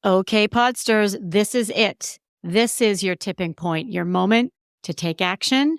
Okay, Podsters, this is it. This is your tipping point, your moment to take action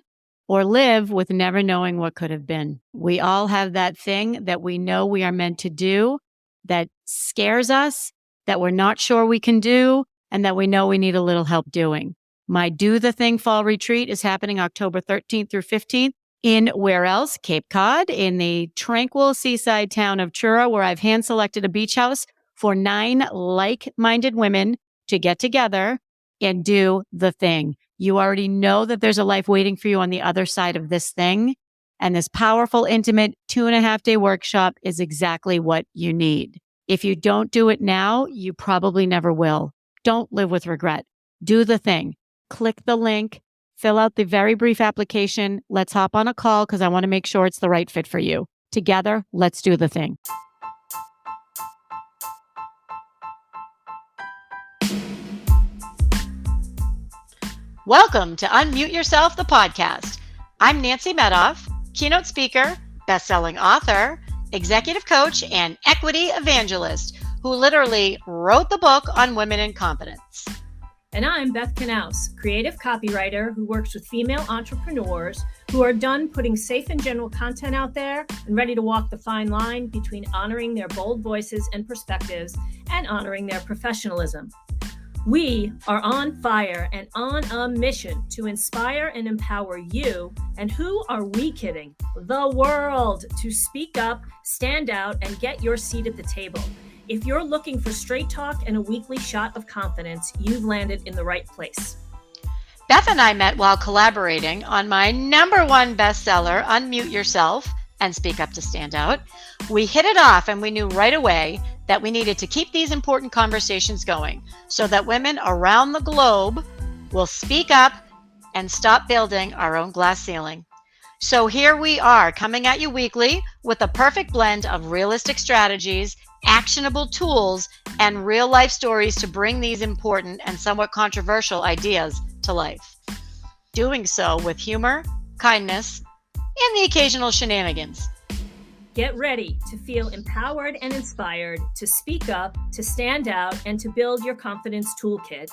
or live with never knowing what could have been. We all have that thing that we know we are meant to do that scares us, that we're not sure we can do, and that we know we need a little help doing. My Do the Thing Fall Retreat is happening October 13th through 15th in where else? Cape Cod, in the tranquil seaside town of Truro, where I've hand selected a beach house for 9 like-minded women to get together and do the thing. You already know that there's a life waiting for you on the other side of this thing. And this powerful, intimate 2.5-day workshop is exactly what you need. If you don't do it now, you probably never will. Don't live with regret. Do the thing. Click the link, fill out the very brief application. Let's hop on a call because I want to make sure it's the right fit for you. Together, let's do the thing. Welcome to Unmute Yourself, the podcast. I'm Nancy Medoff, keynote speaker, best-selling author, executive coach, and equity evangelist who literally wrote the book on women in confidence. And I'm Beth Knaus, creative copywriter who works with female entrepreneurs who are done putting safe and general content out there and ready to walk the fine line between honoring their bold voices and perspectives and honoring their professionalism. We are on fire and on a mission to inspire and empower you, and who are we kidding? The world, to speak up, stand out, and get your seat at the table. If you're looking for straight talk and a weekly shot of confidence, you've landed in the right place. Beth and I met while collaborating on my #1 bestseller, Unmute Yourself and Speak Up to Stand Out. We hit it off and we knew right away that we needed to keep these important conversations going so that women around the globe will speak up and stop building our own glass ceiling. So here we are, coming at you weekly with a perfect blend of realistic strategies, actionable tools, and real life stories to bring these important and somewhat controversial ideas to life. Doing so with humor, kindness, and the occasional shenanigans. Get ready to feel empowered and inspired to speak up, to stand out, and to build your confidence toolkit.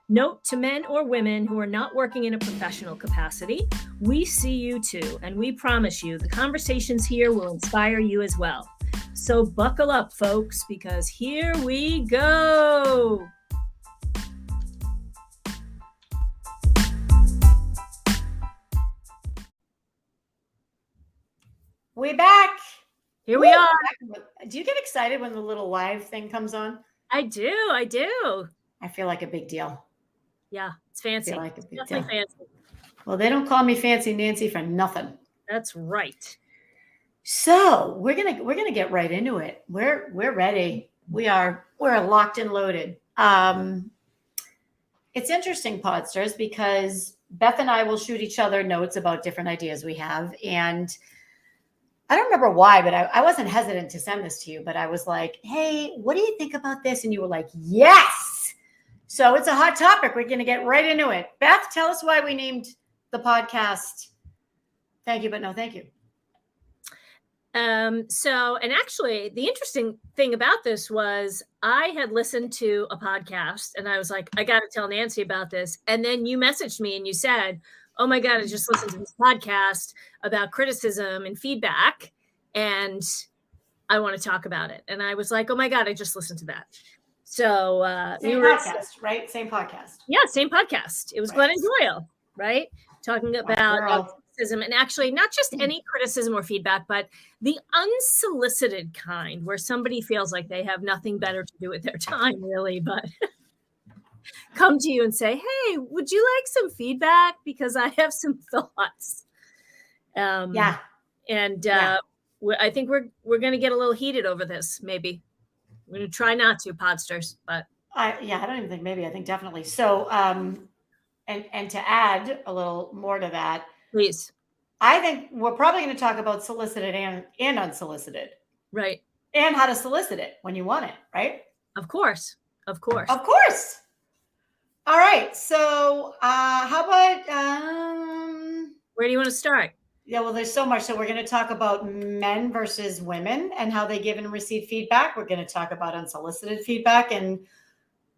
Note to men or women who are not working in a professional capacity, we see you too, and we promise you the conversations here will inspire you as well. So buckle up, folks, because here we go. We back. Here we are. Do you get excited when the little live thing comes on? I do. I feel like a big deal. Yeah, it's fancy. I feel like a big Definitely deal. fancy. Well, they don't call me Fancy Nancy for nothing. That's right. So we're gonna get right into it. We're ready. We're locked and loaded. It's interesting, Podsters, because Beth and I will shoot each other notes about different ideas we have, and I don't remember why, but I wasn't hesitant to send this to you, but I was like, hey, what do you think about this? And you were like, yes. So it's a hot topic. We're going to get right into it. Beth, tell us why we named the podcast Thank You, But No Thank You. And actually the interesting thing about this was I had listened to a podcast and I was like, I got to tell Nancy about this. And then you messaged me and you said, oh my God, I just listened to this podcast about criticism and feedback and I want to talk about it. And I was like, oh my God, I just listened to that. So podcast, right? Same podcast. Yeah, same podcast. It was right. Glennon Doyle, right? Talking about criticism, and actually not just any criticism or feedback, but the unsolicited kind where somebody feels like they have nothing better to do with their time, really, but come to you and say, hey, would you like some feedback? Because I have some thoughts. I think we're going to get a little heated over this, maybe. We're going to try not to, Podsters, but. I don't even think maybe. I think definitely. So, and to add a little more to that. Please. I think we're probably going to talk about solicited and unsolicited. Right. And how to solicit it when you want it, right? Of course. All right. So how about where do you want to start? Yeah, well, there's so much. So we're going to talk about men versus women and how they give and receive feedback. We're going to talk about unsolicited feedback and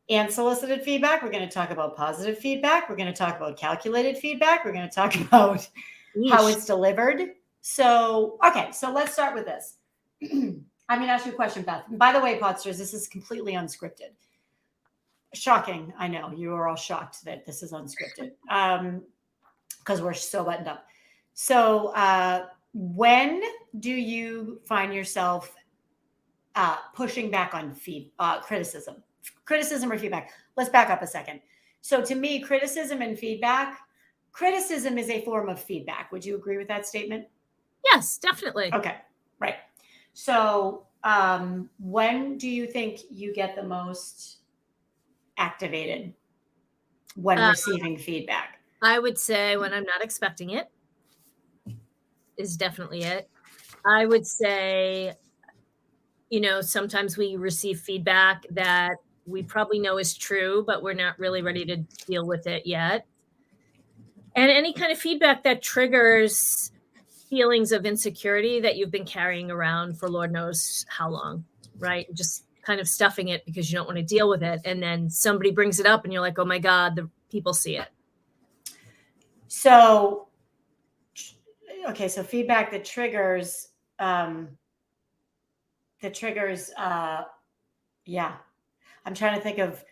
and solicited feedback. We're going to talk about positive feedback. We're going to talk about calculated feedback. We're going to talk about how it's delivered. So, okay, so let's start with this. I'm going to ask you a question, Beth. And by the way, Podsters, this is completely unscripted. Shocking. I know you are all shocked that this is unscripted because we're so buttoned up. So when do you find yourself pushing back on criticism or feedback? Let's back up a second. So to me, criticism is a form of feedback. Would you agree with that statement? Yes, definitely. Okay, right. So when do you think you get the most activated when receiving feedback? I would say when I'm not expecting it is definitely it. I would say, sometimes we receive feedback that we probably know is true, but we're not really ready to deal with it yet. And any kind of feedback that triggers feelings of insecurity that you've been carrying around for Lord knows how long, right? Just kind of stuffing it because you don't want to deal with it. And then somebody brings it up and you're like, oh my God, the people see it. So, okay. So feedback that triggers, yeah. I'm trying to think of,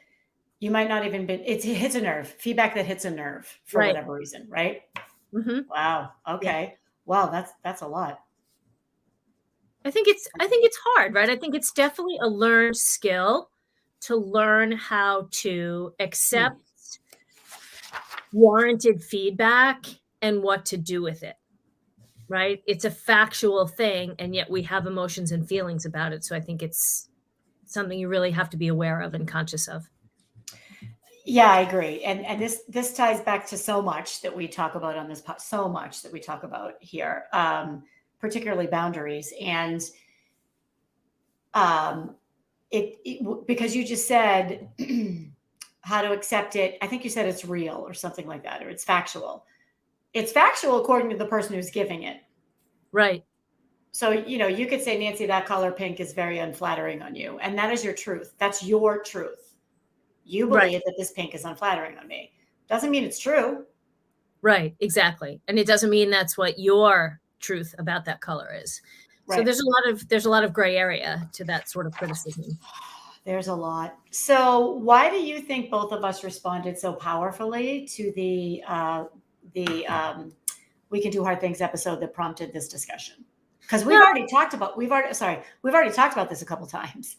you might not even it hits a nerve, feedback that hits a nerve for whatever reason. Right. Mm-hmm. Wow. Okay. Yeah. Wow. That's a lot. I think it's hard, right? I think it's definitely a learned skill to learn how to accept warranted feedback and what to do with it, right? It's a factual thing, and yet we have emotions and feelings about it. So I think it's something you really have to be aware of and conscious of. Yeah, I agree. And this ties back to so much that we talk about on this, so much that we talk about here, particularly boundaries. And because you just said how to accept it. I think you said it's real or something like that, or it's factual. It's factual according to the person who's giving it. Right. So, you could say, Nancy, that color pink is very unflattering on you. And that is your truth. That's your truth. You believe that this pink is unflattering on me. Doesn't mean it's true. Right. Exactly. And it doesn't mean that's what your truth about that color is. Right. So there's a lot of gray area to that sort of criticism. There's a lot. So why do you think both of us responded so powerfully to the We Can Do Hard Things episode that prompted this discussion? Because we've already talked about this a couple times.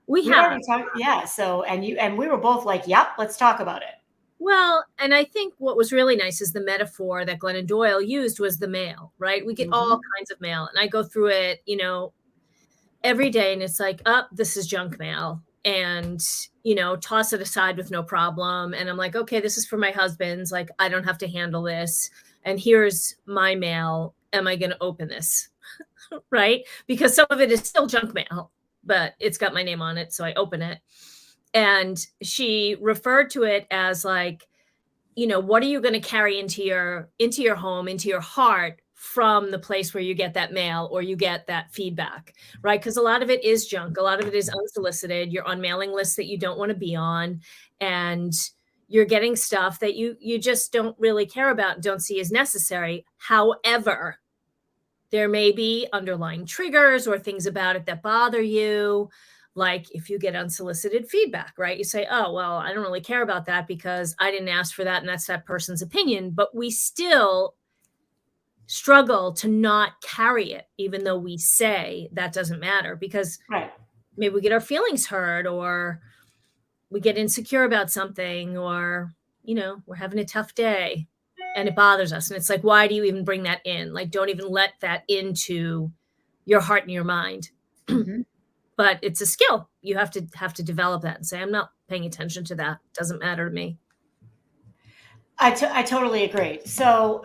We've already talked, yeah. So and we were both like, yep, let's talk about it. Well, and I think what was really nice is the metaphor that Glennon Doyle used was the mail, right? We get all kinds of mail, and I go through it, every day, and it's like, this is junk mail, and toss it aside with no problem. And I'm like, okay, this is for my husband's, like, I don't have to handle this, and here's my mail. Am I going to open this? Right? Because some of it is still junk mail, but it's got my name on it, so I open it. And she referred to it as like, what are you going to carry into your home, into your heart from the place where you get that mail or you get that feedback, right? Because a lot of it is junk. A lot of it is unsolicited. You're on mailing lists that you don't want to be on, and you're getting stuff that you just don't really care about and don't see as necessary. However, there may be underlying triggers or things about it that bother you. Like if you get unsolicited feedback, right? You say, oh, well, I don't really care about that because I didn't ask for that and that's that person's opinion. But we still struggle to not carry it, even though we say that doesn't matter, because maybe we get our feelings hurt or we get insecure about something, or, we're having a tough day and it bothers us. And it's like, why do you even bring that in? Like, don't even let that into your heart and your mind. Mm-hmm. But it's a skill. You have to develop that and say, I'm not paying attention to that. It doesn't matter to me. I totally agree. So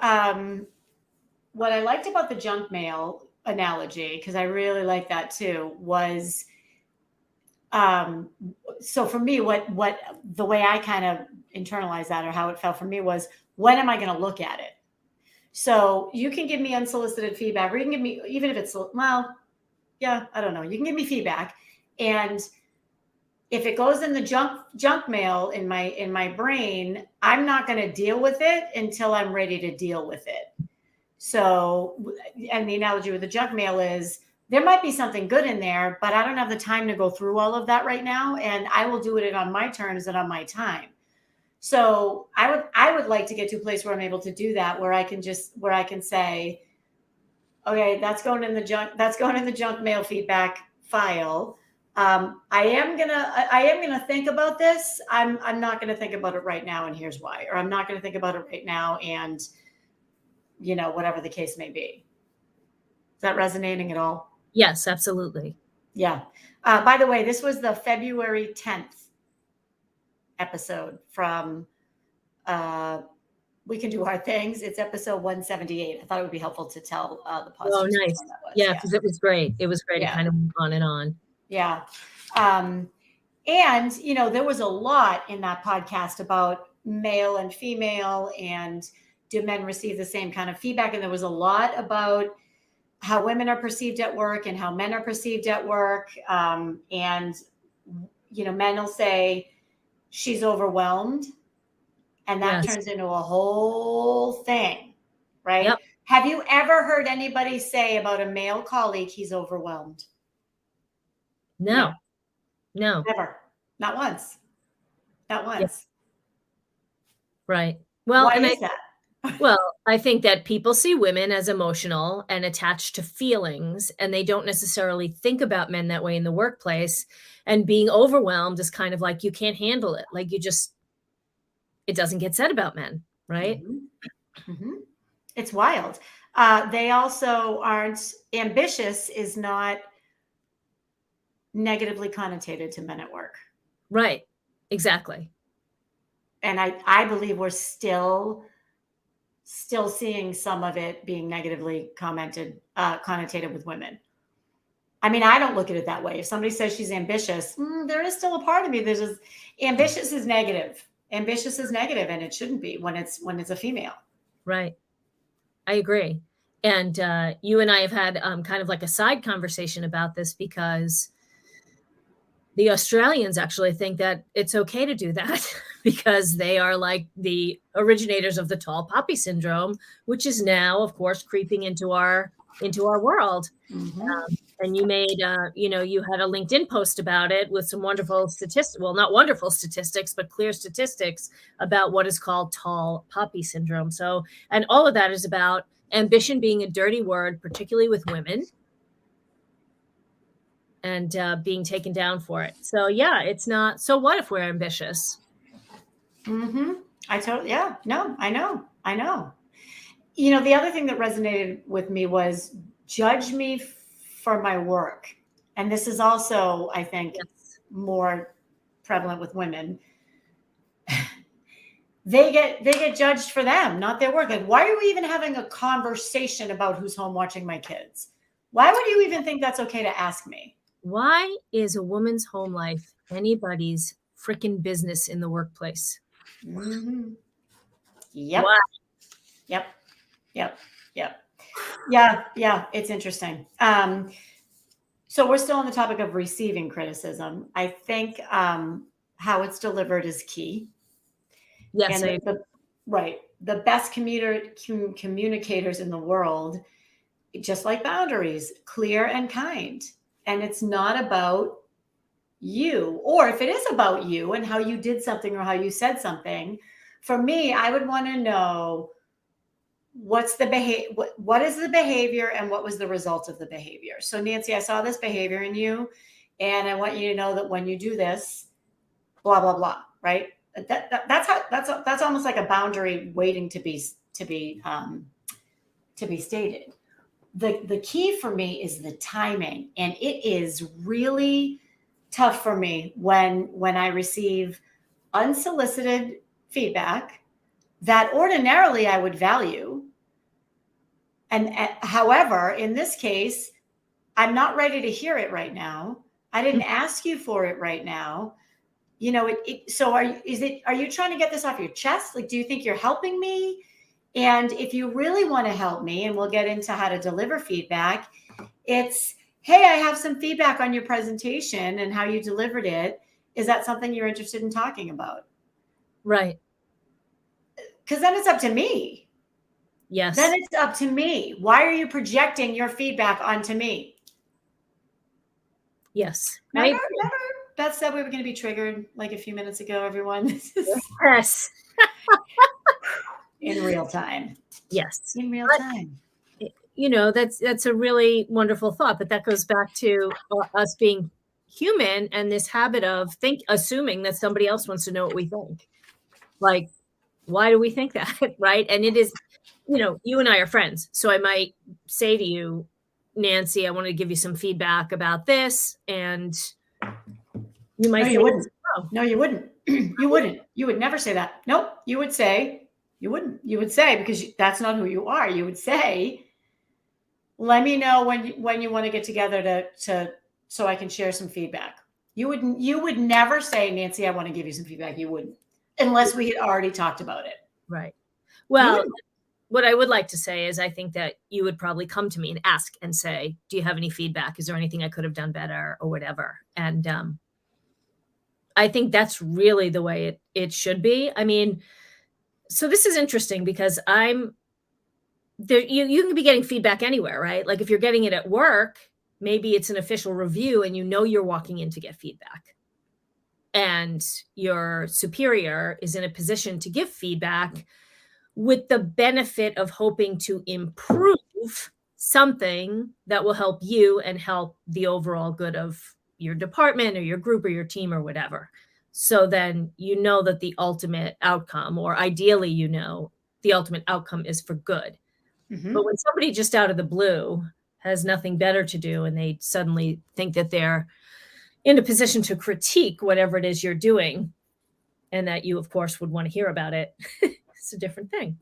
what I liked about the junk mail analogy, because I really like that too, was so for me, what the way I kind of internalized that, or how it felt for me, was, when am I going to look at it? So you can give me unsolicited feedback, or you can give me, even if it's, well, yeah, I don't know. You can give me feedback, and if it goes in the junk mail in my brain, I'm not going to deal with it until I'm ready to deal with it. So, and the analogy with the junk mail is there might be something good in there, but I don't have the time to go through all of that right now. And I will do it on my terms and on my time. So I would like to get to a place where I'm able to do that, where I can say, okay, that's going in the junk mail feedback file. I am gonna think about this. I'm not gonna think about it right now, and here's why. Or I'm not gonna think about it right now, and whatever the case may be. Is that resonating at all? Yes, absolutely. Yeah. By the way, this was the February 10th episode from We Can Do Hard Things. It's episode 178. I thought it would be helpful to tell the podcast. Oh, nice. Yeah, because it was great. It was great. Yeah. It kind of went on and on. Yeah. And, there was a lot in that podcast about male and female and do men receive the same kind of feedback? And there was a lot about how women are perceived at work and how men are perceived at work. And men will say she's overwhelmed, and that turns into a whole thing, right? Yep. Have you ever heard anybody say about a male colleague, he's overwhelmed? No. Never. Not once. Yep. Right. Well, why is that? Well, I think that people see women as emotional and attached to feelings, and they don't necessarily think about men that way in the workplace. And being overwhelmed is kind of like you can't handle it. Like it doesn't get said about men, right? Mm-hmm. Mm-hmm. It's wild. They also aren't ambitious is not negatively connotated to men at work. Right. Exactly. And I believe we're still seeing some of it being negatively connotated with women. I mean, I don't look at it that way. If somebody says she's ambitious, there is still a part of me that is ambitious is negative. Ambitious is negative, and it shouldn't be when it's a female. Right. I agree. And you and I have had kind of like a side conversation about this, because the Australians actually think that it's okay to do that because they are like the originators of the tall poppy syndrome, which is now, of course, creeping into our world. Mm-hmm. And you made, you had a LinkedIn post about it with some wonderful statistics. Well, not wonderful statistics, but clear statistics about what is called tall poppy syndrome. So, and all of that is about ambition being a dirty word, particularly with women, and being taken down for it. So yeah, it's not, so what if we're ambitious? Mm-hmm. I know. The other thing that resonated with me was judge me for my work. And this is also, I think, more prevalent with women. They get judged for them, not their work. Like, why are we even having a conversation about who's home watching my kids? Why would you even think that's okay to ask me? Why is a woman's home life anybody's freaking business in the workplace? Mm-hmm. Yep. Why? Yep. Yeah. It's interesting. So we're still on the topic of receiving criticism. I think how it's delivered is key. Yes. And the best communicators in the world, just like boundaries, clear and kind. And it's not about you, or if it is about you and how you did something or how you said something, for me, I would want to know what is the behavior and what was the result of the behavior. So Nancy, I saw this behavior in you, and I want you to know that when you do this, blah, blah, blah, right? That's almost like a boundary waiting to be stated. The key for me is the timing, and it is really tough for me when I receive unsolicited feedback that ordinarily I would value. And however, in this case, I'm not ready to hear it right now. I didn't ask you for it right now. So are you trying to get this off your chest? Like, do you think you're helping me? And if you really want to help me, and we'll get into how to deliver feedback, it's, hey, I have some feedback on your presentation and how you delivered it. Is that something you're interested in talking about? Right. Because then it's up to me. Yes. Then it's up to me. Why are you projecting your feedback onto me? Yes. Remember Beth said we were going to be triggered like a few minutes ago, everyone? Yes. In real time. Yes. In real time. You know, that's a really wonderful thought, but that goes back to us being human and this habit of assuming that somebody else wants to know what we think. Like, why do we think that? Right. And it is, you know, you and I are friends. So I might say to you, Nancy, I want to give you some feedback about this. And you might No, say, you wouldn't. oh. No, you wouldn't. You wouldn't. You would never say that. Nope. You would say, you wouldn't. You would say, because that's not who you are. You would say, let me know when you want to get together so I can share some feedback. You would never say, Nancy, I want to give you some feedback. You wouldn't, unless we had already talked about it. Right. Well, what I would like to say is I think that you would probably come to me and ask and say, do you have any feedback? Is there anything I could have done better or whatever? And I think that's really the way it should be. I mean, so this is interesting because I'm there. You can be getting feedback anywhere, right? Like if you're getting it at work, maybe it's an official review and you know you're walking in to get feedback. And your superior is in a position to give feedback with the benefit of hoping to improve something that will help you and help the overall good of your department or your group or your team or whatever. So then you know that the ultimate outcome, or ideally, you know, the ultimate outcome is for good. Mm-hmm. But when somebody just out of the blue has nothing better to do and they suddenly think that they're in a position to critique whatever it is you're doing, and that you, of course, would want to hear about it, it's a different thing.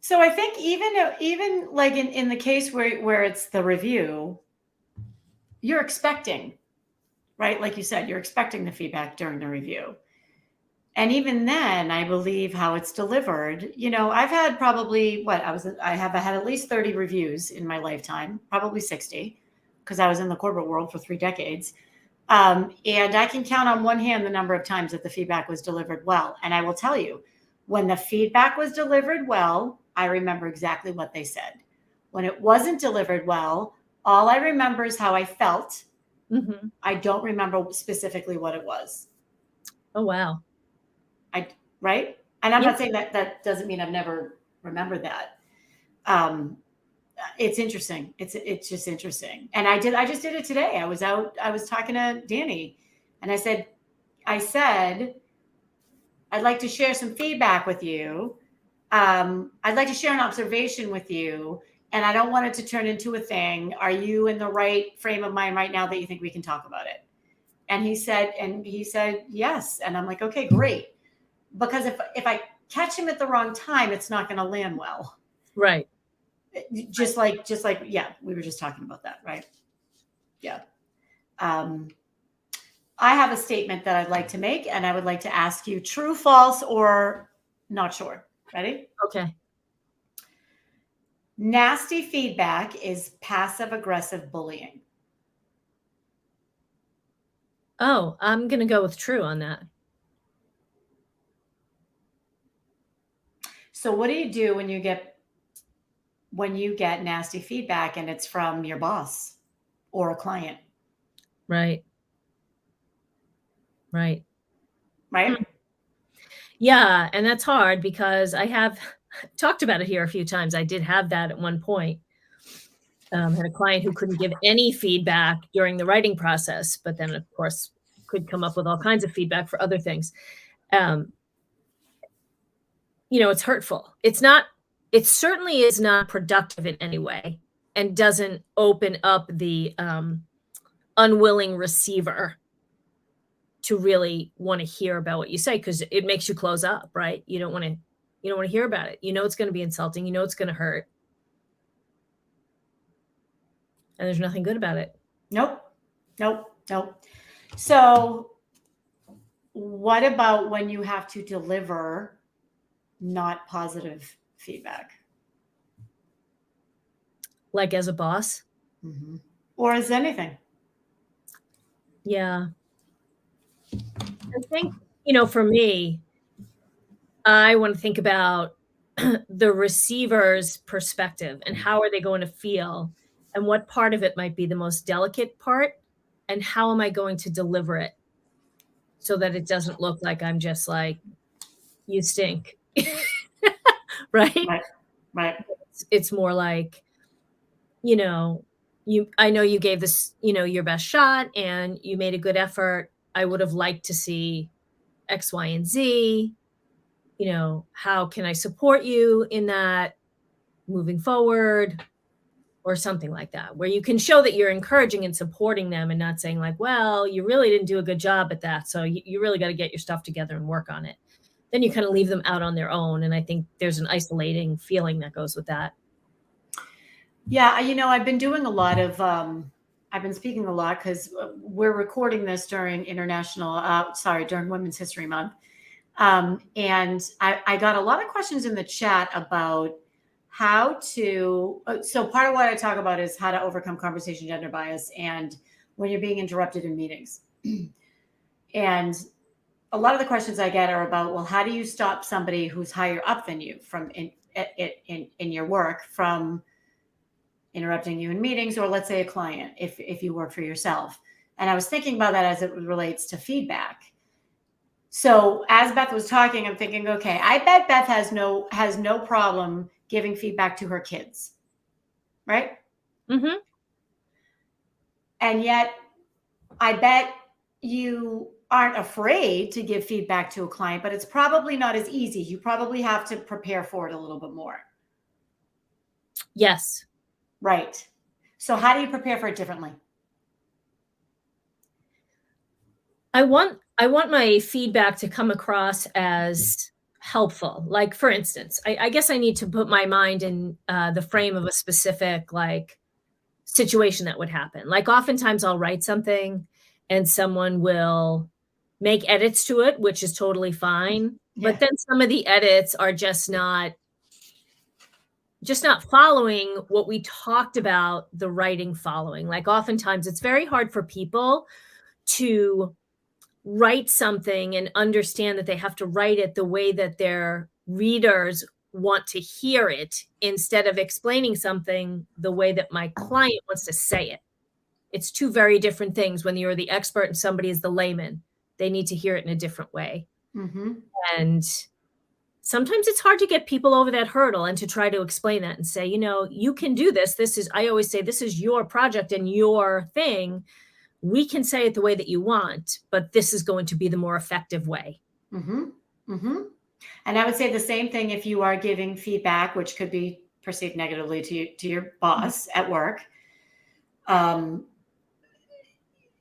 So I think even like in the case where it's the review, you're expecting, right? Like you said, you're expecting the feedback during the review. And even then, I believe how it's delivered, you know, I've had probably I have had at least 30 reviews in my lifetime, probably 60, because I was in the corporate world for 3 decades. And I can count on one hand the number of times that the feedback was delivered well. And I will tell you, when the feedback was delivered well, I remember exactly what they said. When it wasn't delivered well, all I remember is how I felt. Mm-hmm. I don't remember specifically what it was. Oh, wow. Right? And I'm not saying that doesn't mean I've never remembered that. It's interesting. It's just interesting. And I just did it today. I was talking to Danny and I said, I'd like to share some feedback with you. I'd like to share an observation with you, and I don't want it to turn into a thing. Are you in the right frame of mind right now that you think we can talk about it? And he said yes. And I'm like, okay, great. Because if I catch him at the wrong time, it's not going to land well. Right. Just like, yeah, we were just talking about that. Right. Yeah. I have a statement that I'd like to make, and I would like to ask you true, false, or not sure. Ready? Okay. Nasty feedback is passive-aggressive bullying. Oh, I'm going to go with true on that. So what do you do when you get nasty feedback and it's from your boss or a client? Right. Right. Right. Yeah. And that's hard because I have talked about it here a few times. I did have that at one point. Had a client who couldn't give any feedback during the writing process, but then of course could come up with all kinds of feedback for other things. You know, it's hurtful. It certainly is not productive in any way and doesn't open up the unwilling receiver to really want to hear about what you say, because it makes you close up, right? You don't want to hear about it. You know, it's going to be insulting. You know, it's going to hurt. And there's nothing good about it. Nope. So what about when you have to deliver not positive feedback? Like as a boss? Mm-hmm. Or as anything? Yeah. I think, for me, I want to think about the receiver's perspective and how are they going to feel and what part of it might be the most delicate part and how am I going to deliver it so that it doesn't look like I'm just like, you stink. Right? Right. Right. It's more like, I know you gave this, your best shot and you made a good effort. I would have liked to see X, Y, and Z. How can I support you in that moving forward or something like that, where you can show that you're encouraging and supporting them and not saying like, well, you really didn't do a good job at that. So you really got to get your stuff together and work on it. Then you kind of leave them out on their own. And I think there's an isolating feeling that goes with that. Yeah. I've been doing a lot of, I've been speaking a lot because we're recording this during during Women's History Month. And I got a lot of questions in the chat about how to, so part of what I talk about is how to overcome conversation gender bias and when you're being interrupted in meetings. And a lot of the questions I get are about, well, how do you stop somebody who's higher up than you from in your work from interrupting you in meetings, or let's say a client, if you work for yourself. And I was thinking about that as it relates to feedback. So as Beth was talking, I'm thinking, okay, I bet Beth has no problem giving feedback to her kids, right? Mm-hmm. And yet I bet you aren't afraid to give feedback to a client, but it's probably not as easy. You probably have to prepare for it a little bit more. Yes. Right. So how do you prepare for it differently? I want my feedback to come across as helpful. Like, for instance, I guess I need to put my mind in the frame of a specific situation that would happen. Like oftentimes I'll write something and someone will make edits to it, which is totally fine. Yeah. But then some of the edits are just not following what we talked about the writing following. Like oftentimes it's very hard for people to write something and understand that they have to write it the way that their readers want to hear it instead of explaining something the way that my client wants to say it. It's two very different things. When you're the expert and somebody is the layman, they need to hear it in a different way. Mm-hmm. And sometimes it's hard to get people over that hurdle and to try to explain that and say, you can do this. I always say, this is your project and your thing. We can say it the way that you want, but this is going to be the more effective way. Mm-hmm. Mm-hmm. And I would say the same thing if you are giving feedback, which could be perceived negatively to your boss at work.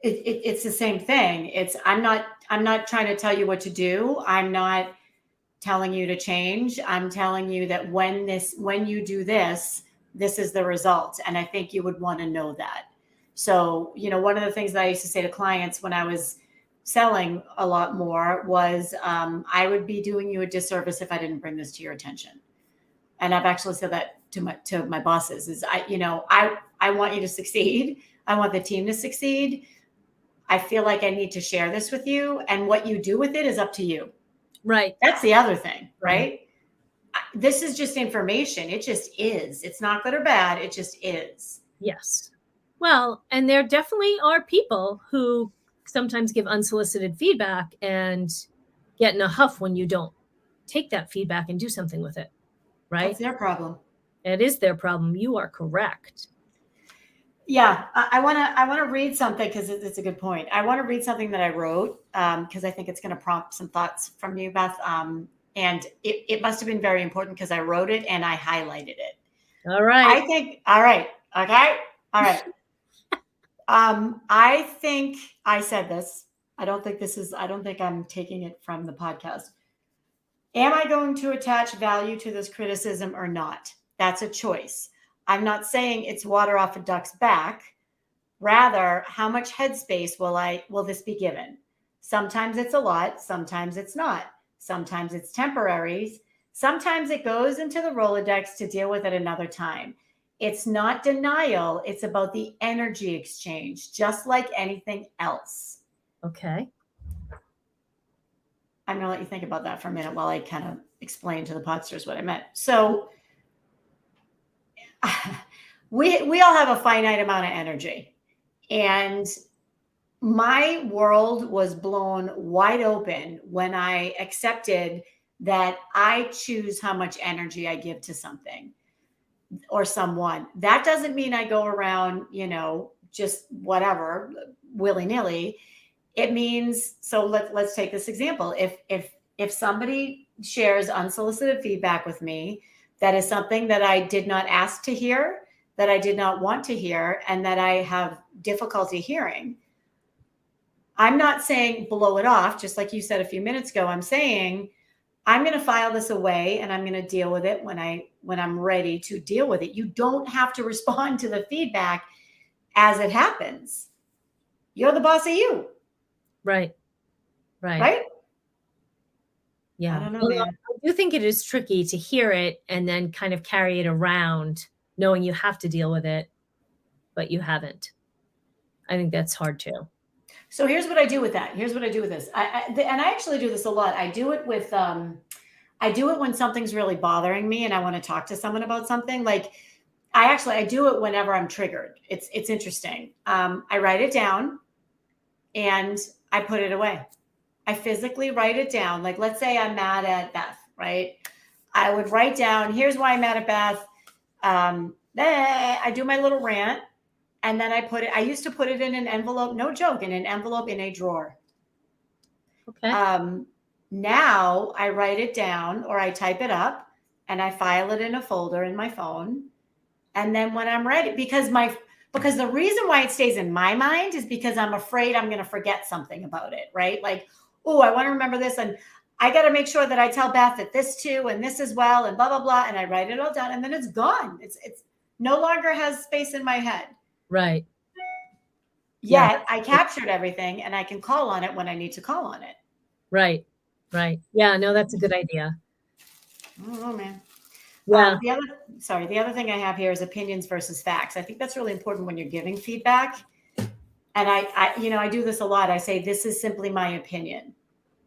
It's the same thing. I'm not trying to tell you what to do. I'm not telling you to change. I'm telling you that when you do this, this is the result. And I think you would want to know that. So, one of the things that I used to say to clients when I was selling a lot more was, I would be doing you a disservice if I didn't bring this to your attention. And I've actually said that to my bosses is I want you to succeed. I want the team to succeed. I feel like I need to share this with you, and what you do with it is up to you. Right. That's the other thing, right? This is just information. It just is. It's not good or bad. It just is. Yes. Well, and there definitely are people who sometimes give unsolicited feedback and get in a huff when you don't take that feedback and do something with it. Right? That's their problem. It is their problem. You are correct. Yeah, I want to read something because it's a good point. I want to read something that I wrote because I think it's going to prompt some thoughts from you, Beth. And it must have been very important because I wrote it and I highlighted it. All right. All right. Okay. All right. I think I said this. I don't think I'm taking it from the podcast. Am I going to attach value to this criticism or not? That's a choice. I'm not saying it's water off a duck's back. Rather, how much headspace will this be given? Sometimes it's a lot. Sometimes it's not. Sometimes it's temporary. Sometimes it goes into the Rolodex to deal with it another time. It's not denial. It's about the energy exchange, just like anything else. Okay. I'm going to let you think about that for a minute while I kind of explain to the podsters what I meant. So we all have a finite amount of energy, and my world was blown wide open when I accepted that I choose how much energy I give to something or someone. That doesn't mean I go around, just whatever, willy-nilly. It means, so let's take this example. If somebody shares unsolicited feedback with me, that is something that I did not ask to hear, that I did not want to hear, and that I have difficulty hearing, I'm not saying blow it off, just like you said a few minutes ago. I'm saying I'm going to file this away and I'm going to deal with it when I'm ready to deal with it. You don't have to respond to the feedback as it happens. You're the boss of you. Right. Right? Yeah. I don't know, Well, man. I do think it is tricky to hear it and then kind of carry it around knowing you have to deal with it, but you haven't. I think that's hard too. So here's what I do with that. Here's what I do with this. And I actually do this a lot. I do it with, I do it when something's really bothering me and I want to talk to someone about something. Like I do it whenever I'm triggered. It's interesting. I write it down and I put it away. I physically write it down. Like, let's say I'm mad at Beth, right? I would write down, here's why I'm mad at Beth. I do my little rant. And then I used to put it in an envelope, no joke, in an envelope in a drawer. Okay. Now I write it down or I type it up and I file it in a folder in my phone. And then when I'm ready, because the reason why it stays in my mind is because I'm afraid I'm going to forget something about it, right? Like, oh, I want to remember this. And I got to make sure that I tell Beth that this too, and this as well, and blah, blah, blah. And I write it all down and then it's gone. It's no longer has space in my head. Right. Yet I captured everything and I can call on it when I need to call on it. Right. Yeah, no, that's a good idea. I don't know, man. Yeah. The other thing I have here is opinions versus facts. I think that's really important when you're giving feedback. And I do this a lot. I say, this is simply my opinion.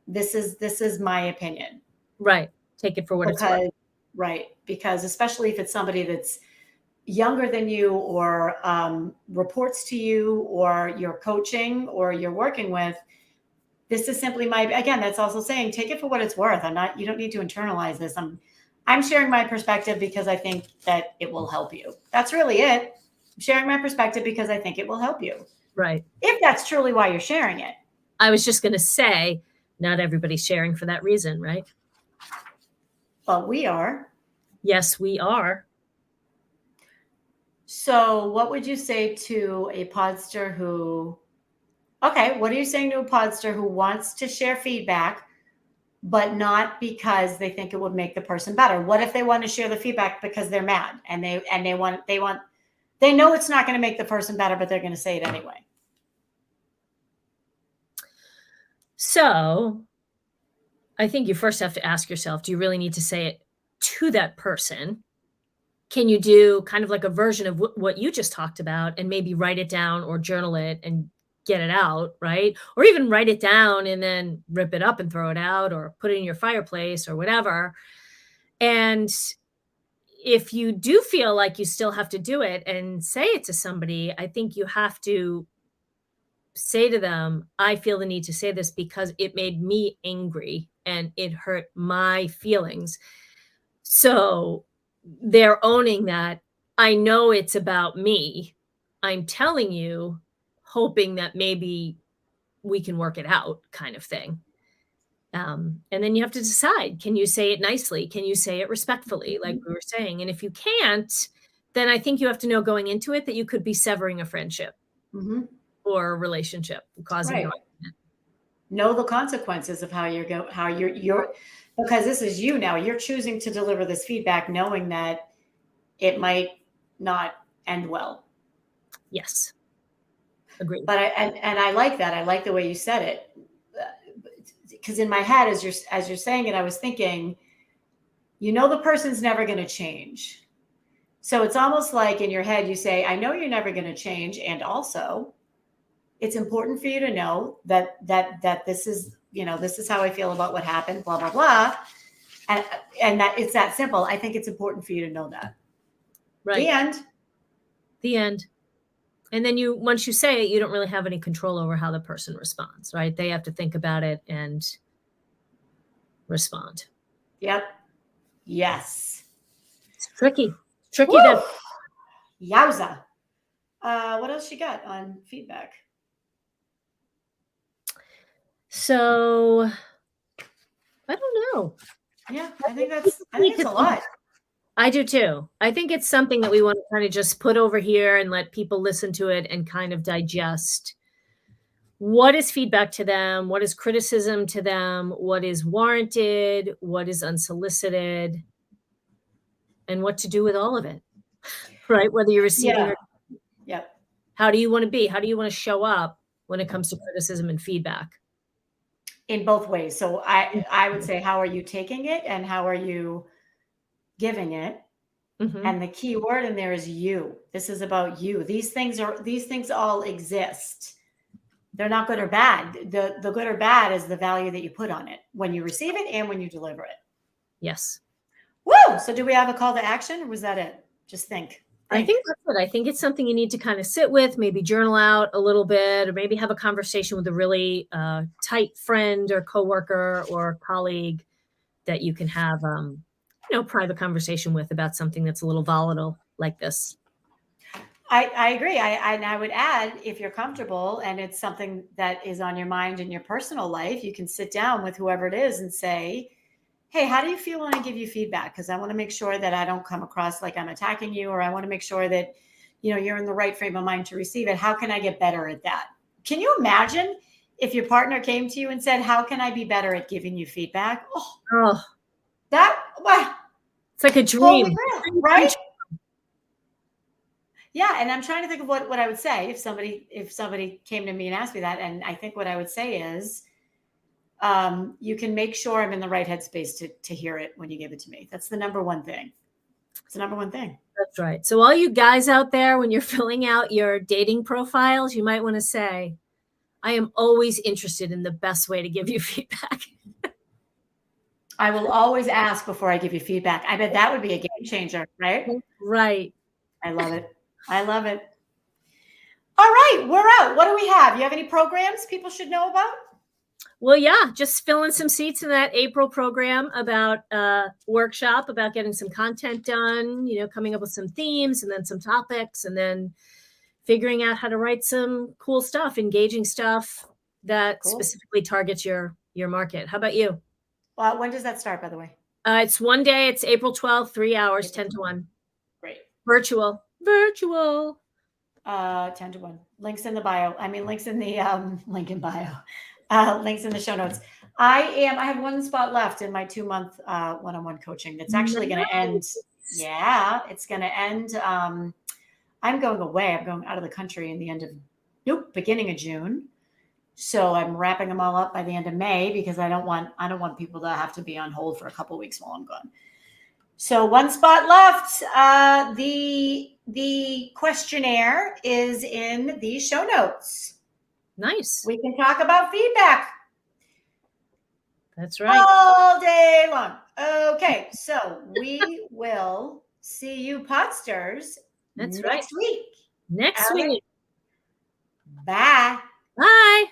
This is my opinion. Right. Take it for what it's worth. Right. Because especially if it's somebody that's younger than you or reports to you or you're coaching or you're working with, this is simply again, that's also saying, take it for what it's worth. You don't need to internalize this. I'm sharing my perspective because I think that it will help you. That's really it. I'm sharing my perspective because I think it will help you. Right. If that's truly why you're sharing it. I was just going to say, not everybody's sharing for that reason, right? But we are. Yes, we are. So what would you say to a podster what are you saying to a podster who wants to share feedback, but not because they think it would make the person better? What if they want to share the feedback because they're mad and they know it's not going to make the person better, but they're going to say it anyway? So I think you first have to ask yourself, do you really need to say it to that person? Can you do kind of like a version of what you just talked about and maybe write it down or journal it and get it out, right? Or even write it down and then rip it up and throw it out or put it in your fireplace or whatever. And if you do feel like you still have to do it and say it to somebody, I think you have to say to them, I feel the need to say this because it made me angry and it hurt my feelings. So they're owning that. I know it's about me. I'm telling you, hoping that maybe we can work it out, kind of thing. And then you have to decide, can you say it nicely? Can you say it respectfully, like we were saying? And if you can't, then I think you have to know going into it that you could be severing a friendship or a relationship, causing right. Know the consequences of how you're because this is you now. You're choosing to deliver this feedback knowing that it might not end well. Yes. Agreed. But I like that. I like the way you said it. Because in my head, as you're saying it, I was thinking, the person's never going to change. So it's almost like in your head, you say, I know you're never going to change. And also, it's important for you to know that this is this is how I feel about what happened, blah, blah, blah. And that it's that simple. I think it's important for you to know that. Right. The end. And then once you say it, you don't really have any control over how the person responds, right? They have to think about it and respond. Yep. Yes. It's tricky. Tricky. Yowza. What else you got on feedback? So I don't know. Yeah, I think it's a lot. I do too. I think it's something that we want to kind of just put over here and let people listen to it and kind of digest. What is feedback to them? What is criticism to them? What is warranted? What is unsolicited? And what to do with all of it, right? Whether you're receiving or yep. How do you want to be? How do you want to show up when it comes to criticism and feedback? In both ways. So I would say, how are you taking it and how are you giving it? Mm-hmm. And the key word in there is you. This is about you. These things all exist. They're not good or bad. The good or bad is the value that you put on it when you receive it and when you deliver it. Yes. Woo! So do we have a call to action or was that it? Just think. I think that's it. I think it's something you need to kind of sit with, maybe journal out a little bit, or maybe have a conversation with a really tight friend or coworker or colleague that you can have, private conversation with about something that's a little volatile like this. I agree. I would add, if you're comfortable and it's something that is on your mind in your personal life, you can sit down with whoever it is and say, hey, how do you feel when I give you feedback? Because I want to make sure that I don't come across like I'm attacking you, or I want to make sure that, you're in the right frame of mind to receive it. How can I get better at that? Can you imagine if your partner came to you and said, how can I be better at giving you feedback? Oh. It's like a dream, right? Yeah. And I'm trying to think of what I would say if somebody came to me and asked me that. And I think what I would say is, you can make sure I'm in the right headspace to hear it when you give it to me. That's the number one thing. It's the number one thing. That's right. So all you guys out there, when you're filling out your dating profiles, you might want to say, I am always interested in the best way to give you feedback. I will always ask before I give you feedback. I bet that would be a game changer, right? Right. I love it. I love it. All right, we're out. What do we have? You have any programs people should know about? Well, yeah, just filling some seats in that April program about workshop, about getting some content done, coming up with some themes and then some topics, and then figuring out how to write some cool stuff, engaging stuff that specifically targets your market. How about you? Well, when does that start, by the way? It's one day. It's April 12th, 3 hours, 10 to 1. Great. Virtual. 10 to 1. Links in the bio. Links in the link in bio. Links in the show notes. I have one spot left in my 2-month one-on-one coaching. That's actually going to end. Yeah, it's going to end. I'm going away. I'm going out of the country in the beginning of June. So I'm wrapping them all up by the end of May because I don't want people to have to be on hold for a couple of weeks while I'm gone. So one spot left. The questionnaire is in the show notes. Nice. We can talk about feedback. That's right. All day long. Okay, so we will see you podsters next week. Next week. Bye. Bye.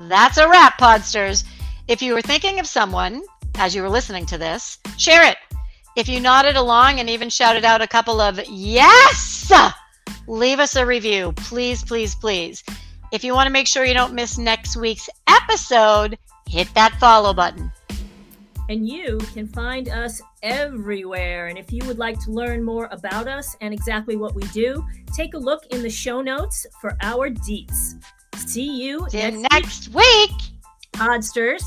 That's a wrap, Podsters. If you were thinking of someone as you were listening to this, share it. If you nodded along and even shouted out a couple of yes, leave us a review. Please, please, please. If you want to make sure you don't miss next week's episode, hit that follow button. And you can find us everywhere. And if you would like to learn more about us and exactly what we do, take a look in the show notes for our deets. See you next week, Podsters.